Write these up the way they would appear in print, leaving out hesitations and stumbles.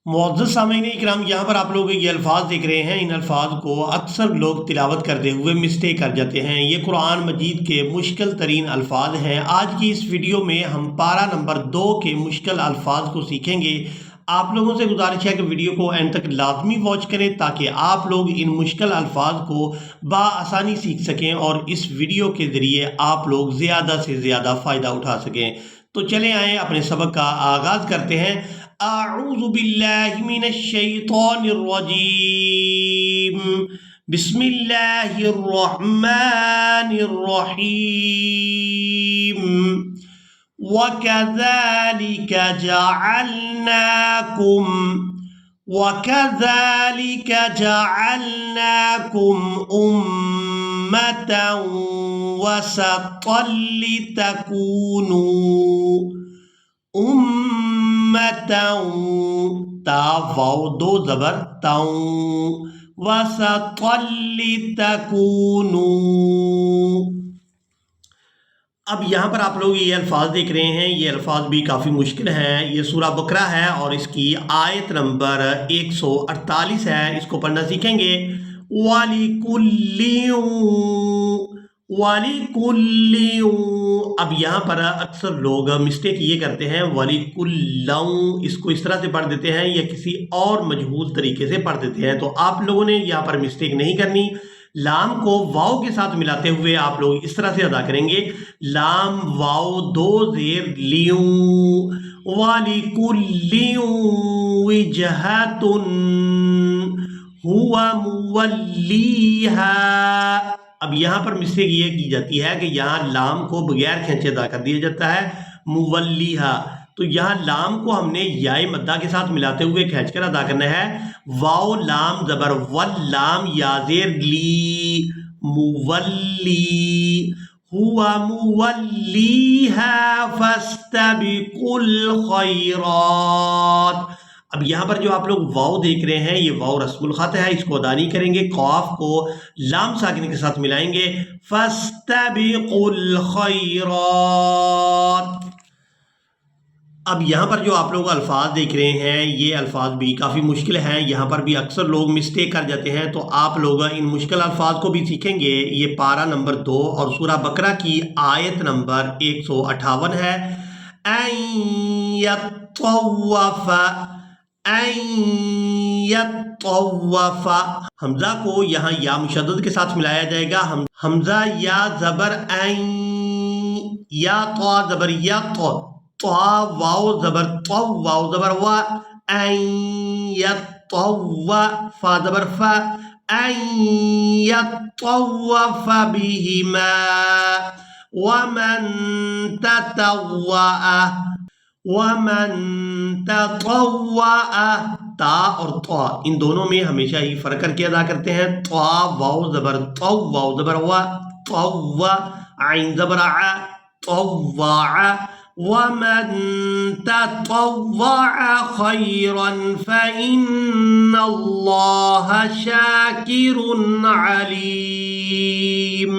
मुअज़्ज़ज़ सामीन इकराम, यहाँ पर आप लोग ये अल्फाज देख रहे हैं। इन अल्फाज को अक्सर लोग तिलावत करते हुए मिस्टेक कर जाते हैं। ये कुरान मजीद के मुश्किल तरीन अल्फाज हैं। आज की इस वीडियो में हम पारा नंबर 2 के मुश्किल अल्फाज को सीखेंगे। आप लोगों से गुजारिश है कि वीडियो को एंड तक लाजमी वॉच करें ताकि आप लोग इन मुश्किल अल्फाज को बआसानी सीख सकें और इस वीडियो के ज़रिए आप लोग ज़्यादा से ज़्यादा फ़ायदा उठा सकें। तो चले आएँ अपने सबक का आगाज़ करते हैं। अऊज़ु बिल्लाहि मिनश शैतानिर रजीम। बिस्मिल्लाहिर रहमानिर रहीम। वकज़ालिक जअलनाकुम उम्मतन वसतन लितकूनू ता वाव दो ज़बर ताऊ वसतन लितकूनू। अब यहाँ पर आप लोग ये अल्फाज देख रहे हैं। ये अल्फाज भी काफ़ी मुश्किल हैं। ये सूरा बकरा है और इसकी आयत नंबर 148 है। इसको पढ़ना सीखेंगे। वालिकुल्लियू। अब यहाँ पर अक्सर लोग मिस्टेक ये करते हैं, वालिकुल्लऊ इसको इस तरह से पढ़ देते हैं या किसी और मजहूल तरीके से पढ़ देते हैं। तो आप लोगों ने यहाँ पर मिस्टेक नहीं करनी। लाम को वाव के साथ मिलाते हुए आप लोग इस तरह से अदा करेंगे। लाम वाव दो ज़ेर लियू वालिकुल्लियू विजहतुन हुवा मुवल्लीहा। अब यहाँ पर मिस्टेक ये की जाती है कि यहाँ लाम को बगैर खींचे अदा कर दिया जाता है, मुवल्लीहा। तो यहाँ लाम को हमने याए मद्दा के साथ मिलाते हुए खींचकर अदा करना है। वाव लाम ज़बर वल्लाम याज़ेर ली मुवल्ली हुवा मुवल्लीहा फस्तबिकुल खैरात। अब यहाँ पर जो आप लोग वाव देख रहे हैं, ये वाव रस्मुल ख़त है, इसको अदा नहीं करेंगे। कॉफ को लाम साकिन के साथ मिलाएंगे, फस्तबिकुल खैरात। अब यहाँ पर जो आप लोग अल्फाज देख रहे हैं, ये अल्फाज भी काफ़ी मुश्किल हैं। यहाँ पर भी अक्सर लोग मिस्टेक कर जाते हैं। तो आप लोग इन मुश्किल अल्फाज को भी सीखेंगे। ये पारा नंबर 2 और सूरा बकरा की आयत नंबर 158 है। यत्तव्वफ़। हमजा को यहाँ या मुशद्दद के साथ मिलाया जाएगा। हमजा या ज़बर ऐं, या तो ज़बर या तो वाव ज़बर तो वाव ज़बर वा ऐं यत्तव्व फा ज़बर फा ऐं यत्तव्वफ़ बिहिमा वमन ततव्वा। ता और त्वा इन दोनों में हमेशा ही फ़र्क करके अदा करते हैं। त्वा वाव ज़बर तो वाव ज़बर वा तव्वा ऐन ज़बर आ तव्वा वमन ततव्वा खैरन फ़इन्नल्लाह शाकिरुन अलीम।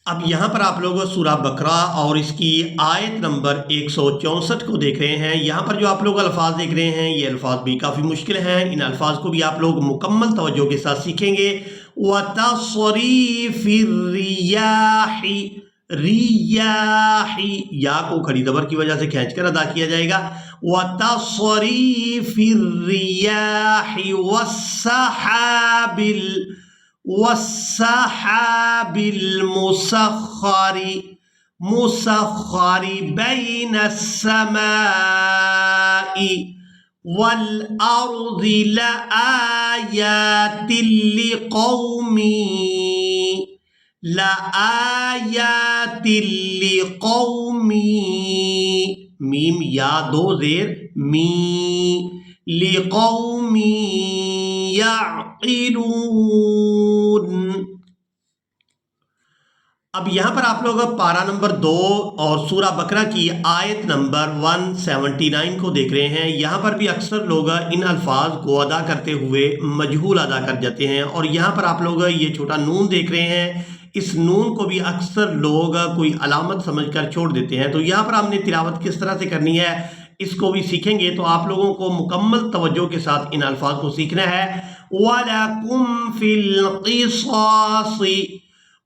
अब यहाँ पर आप लोग सूरा बकरा और इसकी आयत नंबर 164 को देख रहे हैं। यहाँ पर जो आप लोग अल्फाज देख रहे हैं, ये अल्फाज भी काफ़ी मुश्किल हैं। इन अल्फाज को भी आप लोग मुकम्मल तवज्जो के साथ सीखेंगे। वतस्रीफ़िर रियाही, रियाही या को खड़ी ज़बर की वजह से खींचकर अदा किया जाएगा। वतस्रीफ़िर रियाही वस्सहाबिल मुसख्खरी बैनस्समाई वल अर्ज़ि लआयातिल लिक़ौमी मीम या दो ज़ेर मी लिक़ौमी याक़िलून। अब यहाँ पर आप लोग पारा नंबर 2 और सूरा बकरा की आयत नंबर 179 को देख रहे हैं। यहाँ पर भी अक्सर लोग इन अल्फाज को अदा करते हुए मजहूल अदा कर जाते हैं। और यहाँ पर आप लोग ये छोटा नून देख रहे हैं, इस नून को भी अक्सर लोग कोई अलामत समझकर छोड़ देते हैं। तो यहाँ पर हमने तिलावत किस तरह से करनी है, इसको भी सीखेंगे तो आप लोगों को मुकम्मल तवज्जो के साथ इन अल्फाज को सीखना है। वलकुम फिल क़िसासी,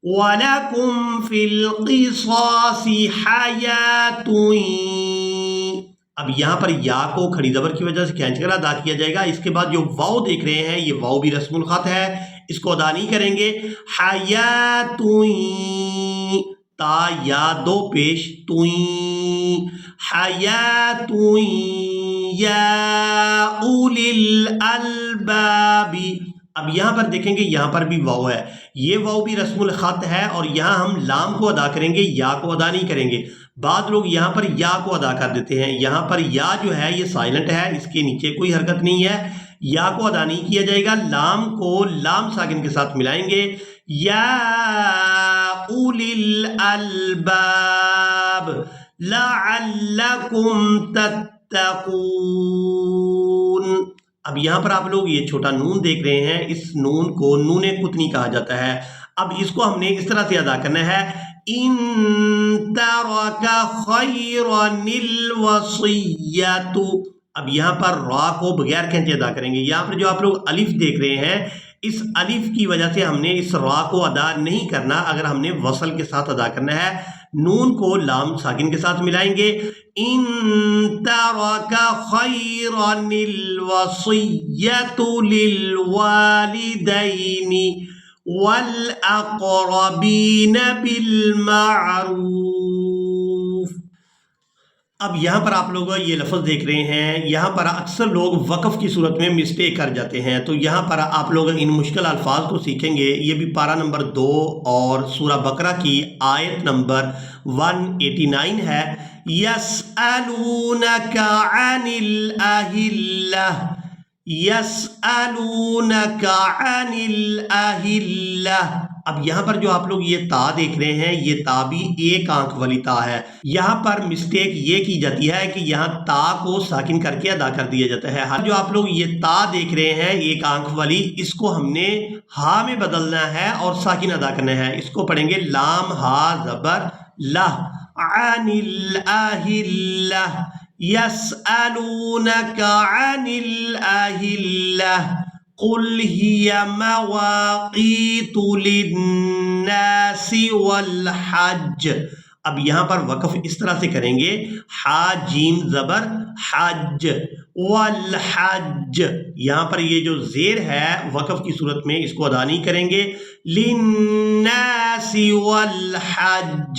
वलकुम फिल क़िसासी हयातुन। अब यहाँ पर या को खड़ी ज़बर की वजह से खींच कर अदा किया जाएगा। इसके बाद जो वाव देख रहे हैं ये वाव भी रस्मुल ख़त है, इसको अदा नहीं करेंगे। हयातुन, ता या दो पेश, तुई, हयातुन या उलिल अलबाबी। अब यहाँ पर देखेंगे यहाँ पर भी वाव है, ये वाव भी रस्मुल ख़त है और यहाँ हम लाम को अदा करेंगे, या को अदा नहीं करेंगे। बाद लोग यहाँ पर या को अदा कर देते हैं। यहाँ पर या जो है ये साइलेंट है, इसके नीचे कोई हरकत नहीं है, या को अदा नहीं किया जाएगा। लाम को लाम साकिन के साथ मिलाएंगे, या उलिल अलबाब लअल्लकुम तत्तकून। अब यहाँ पर आप लोग ये छोटा नून देख रहे हैं, इस नून को नूने कुतनी कहा जाता है। अब इसको हमने इस तरह से अदा करना है, इन तरका खैरनिल वसिय्यतु। अब यहाँ पर रा को बगैर खींचे अदा करेंगे। यहाँ पर जो आप लोग अलिफ देख रहे हैं, इस अलिफ की वजह से हमने इस रा को अदा नहीं करना, अगर हमने वसल के साथ अदा करना है। नून को लाम साकिन के साथ मिलाएंगे, इन तरका खैरनिल वसिय्यतु लिल वालिदैनि वल अक़रबीन बिल मारूफ। अब यहाँ पर आप लोग ये लफ्ज़ देख रहे हैं, यहाँ पर अक्सर लोग वक़फ़ की सूरत में मिस्टेक कर जाते हैं। तो यहाँ पर आप लोग इन मुश्किल अल्फाज को सीखेंगे। ये भी पारा नंबर 2 और सूरा बकरा की आयत नंबर 189 है। यस्अलूनका अनिल अहिल्लह, यस्अलूनका अनिल अहिल्लह। अब यहाँ पर जो आप लोग ये ता देख रहे हैं, ये ता भी एक आंख वाली ता है। यहाँ पर मिस्टेक ये की जाती है कि यहाँ ता को साकिन करके अदा कर दिया जाता है। हर जो आप लोग ये ता देख रहे हैं एक आंख वाली, इसको हमने हा में बदलना है और साकिन अदा करना है। इसको पढ़ेंगे लाम हा ज़बर लह, अनिल अहिल्लह, यस्अलूनका अनिल अहिल्लह, कुल हिया मवाक़ीतु लिन्नासि वल हज। अब यहाँ पर वक़फ़ इस तरह से करेंगे, हा जीम ज़बर हज, वल हज। यहाँ पर ये जो ज़ेर है वक़फ़ की सूरत में इसको अदा नहीं करेंगे, लिन्नासि वल हज।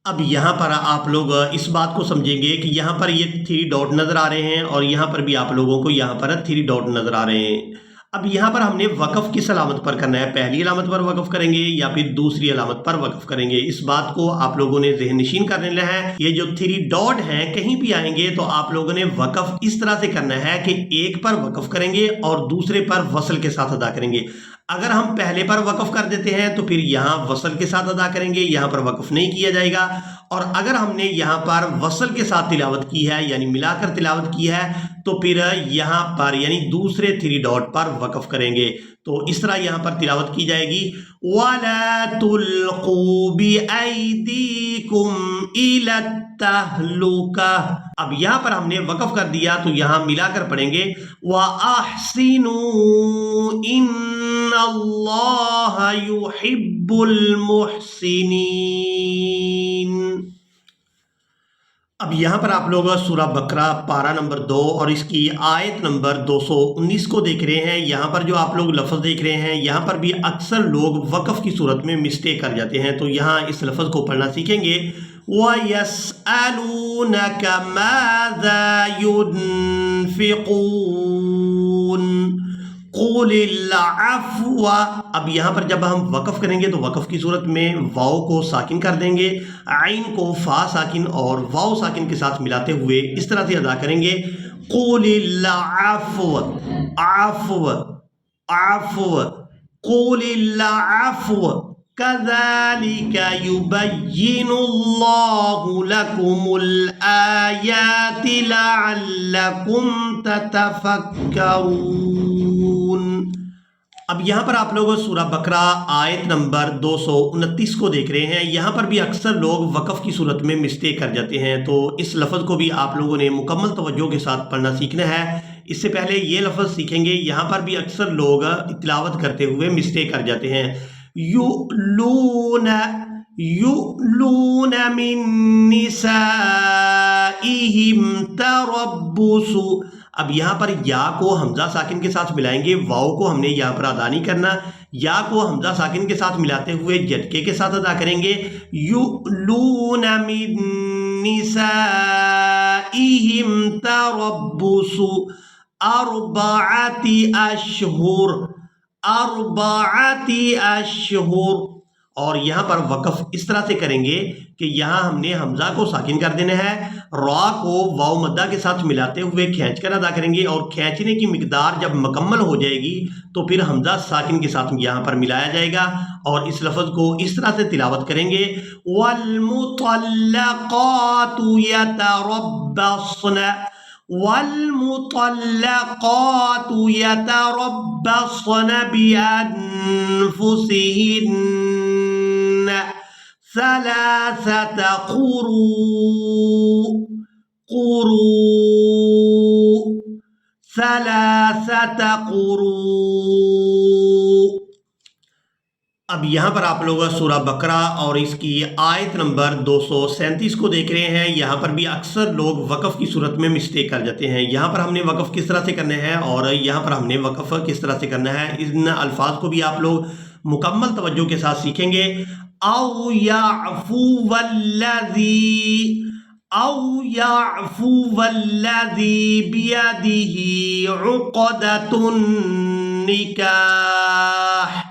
अब यहाँ पर आप लोग इस बात को समझेंगे कि यहाँ पर ये 3 डॉट नज़र आ रहे हैं और यहाँ पर भी आप लोगों को यहाँ पर 3 डॉट नज़र आ रहे हैं। अब यहाँ पर हमने वक़फ़ किस अलामत पर करना है, पहली अलामत पर वक़फ़ करेंगे या फिर दूसरी अलामत पर वक़फ़ करेंगे, इस बात को आप लोगों ने ज़हन नशीन कर लेना है। ये जो 3 डॉट हैं कहीं भी आएंगे तो आप लोगों ने वक़फ़ इस तरह से करना है कि एक पर वक़फ़ करेंगे और दूसरे पर वसल के साथ अदा करेंगे। अगर हम पहले पर वक़फ़ कर देते हैं तो फिर यहाँ वसल के साथ अदा करेंगे, यहाँ पर वक़फ़ नहीं किया जाएगा। और अगर हमने यहाँ पर वसल के साथ तिलावत की है यानी मिलाकर तिलावत की है तो फिर यहाँ पर यानी दूसरे 3 डॉट पर वक़फ़ करेंगे। तो इस तरह यहाँ पर तिलावत की जाएगी, वला तुल्क़ू बिअयदीकुम इला तहलुका। अब यहाँ पर हमने वक़फ़ कर दिया तो यहाँ मिलाकर पढ़ेंगे, व अहसिनू इन्नल्लाहा युहिब्बुल मुहसिनीन। अब यहाँ पर आप लोग सूरा बकरा पारा नंबर 2 और इसकी आयत नंबर 219 को देख रहे हैं। यहाँ पर जो आप लोग लफ्ज़ देख रहे हैं, यहाँ पर भी अक्सर लोग वक़फ़ की सूरत में मिस्टेक कर जाते हैं। तो यहाँ इस लफ्ज़ को पढ़ना सीखेंगे, वयस्अलूनका माज़ा युनफ़िक़ून क़ुलिल अफ़्व। अब यहाँ पर जब हम वक़फ़ करेंगे तो वक़फ़ की सूरत में वाव को साकिन कर देंगे, आइन को फा साकिन और वाव साकिन के साथ मिलाते हुए इस तरह से अदा करेंगे, क़ुलिल अफ़्व, अफ़्व, अफ़्व, क़ुलिल अफ़्व कज़ालिका युबय्यिनुल्लाहु लकुमुल आयाति लअल्लकुम ततफ़क्करून। अब यहाँ पर आप लोग सूरह बकरा आयत नंबर 229 को देख रहे हैं। यहाँ पर भी अक्सर लोग वक़फ़ की सूरत में मिस्टेक कर जाते हैं, तो इस लफ्ज़ को भी आप लोगों ने मुकम्मल तवज्जो के साथ पढ़ना सीखना है। इससे पहले ये लफ्ज़ सीखेंगे, यहाँ पर भी अक्सर लोग तिलावत करते हुए मिस्टेक कर जाते हैं। युलून मिन निसाइहिम तरब्बुसु। अब यहाँ पर या को हमजा साकिन के साथ मिलाएंगे, वाव को हमने यहाँ पर अदा नहीं करना। या को हमजा साकिन के साथ मिलाते हुए झटके के साथ अदा करेंगे। युलून मिन निसाइहिम तरब्बुसु अर्बअति अशहुर। और यहाँ पर वक़फ़ इस तरह से करेंगे कि यहाँ हमने हमज़ा को साकिन कर देना है, रा को वाव मद्दा के साथ मिलाते हुए खींच कर अदा करेंगे, और खींचने की मिकदार जब मुकम्मल हो जाएगी तो फिर हमज़ा साकिन के साथ यहाँ पर मिलाया जाएगा और इस लफ्ज़ को इस तरह से तिलावत करेंगे। वल्मुतल्लक़ातु यतरब्बस्न बिअन्फुसिहिन्न सलासत क़ुरू। अब यहाँ पर आप लोग सूरह बकरा और इसकी आयत नंबर 237 को देख रहे हैं। यहाँ पर भी अक्सर लोग वक़फ़ की सूरत में मिस्टेक कर जाते हैं। यहाँ पर हमने वक़फ़ किस तरह से करना है और यहाँ पर हमने वक़फ़ किस तरह से करना है, इन अल्फाज को भी आप लोग मुकम्मल तवज्जो के साथ सीखेंगे। औ याफ़ू वल्लज़ी बियदिही उक़दतुन निकाह।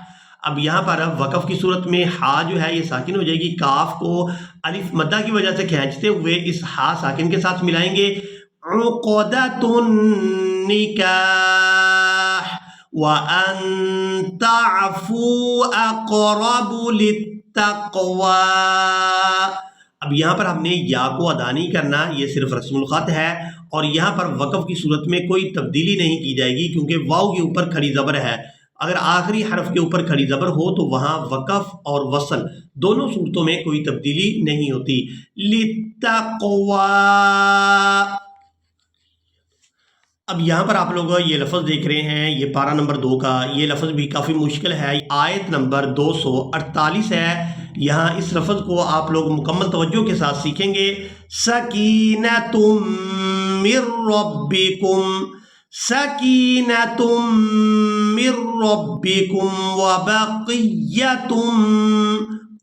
अब यहाँ पर वक़फ़ की सूरत में हा जो है ये साकिन हो जाएगी, काफ को अलिफ मद्दा की वजह से खींचते हुए इस हा साकिन के साथ मिलाएंगे। उक़दतुन निकाह व अन तअफ़ू अक़रबु लित्तक़वा। अब यहाँ पर हमने या को अदा नहीं करना, ये सिर्फ रस्मुल ख़त है और यहाँ पर वक़फ़ की सूरत में कोई तब्दीली नहीं की जाएगी क्योंकि वाव के ऊपर खड़ी ज़बर है। अगर आखिरी हरफ के ऊपर खड़ी ज़बर हो तो वहाँ वक़फ़ और वसल दोनों सूरतों में कोई तब्दीली नहीं होती। लित्तक़वा। अब यहाँ पर आप लोग ये लफ्ज़ देख रहे हैं, ये पारा नंबर 2 का ये लफ्ज़ भी काफ़ी मुश्किल है। आयत नंबर 248 है। यहाँ इस लफ्ज़ को आप लोग मुकम्मल तवज्जो के साथ सीखेंगे। सकीनतुम मिर रब्बिकुम व बक़िय्यतुम।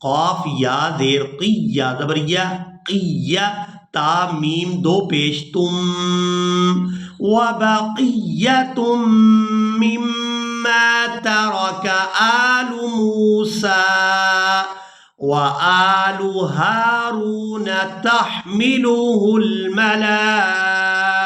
क़ाफ या ज़ेर क़िय्या ज़बरिया क़िय्या ता मीम दो पेश तुम। व बक़िय्यतुम मिम्मा तरक आलु मूसा व आलु हारून तहमिलुहुल मलाइका।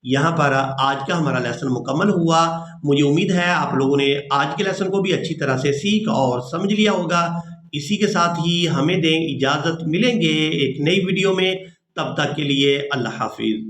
यहाँ पर आज का हमारा लेसन मुकम्मल हुआ। मुझे उम्मीद है आप लोगों ने आज के लेसन को भी अच्छी तरह से सीख और समझ लिया होगा। इसी के साथ ही हमें दें इजाज़त, मिलेंगे एक नई वीडियो में, तब तक के लिए अल्लाह हाफिज़।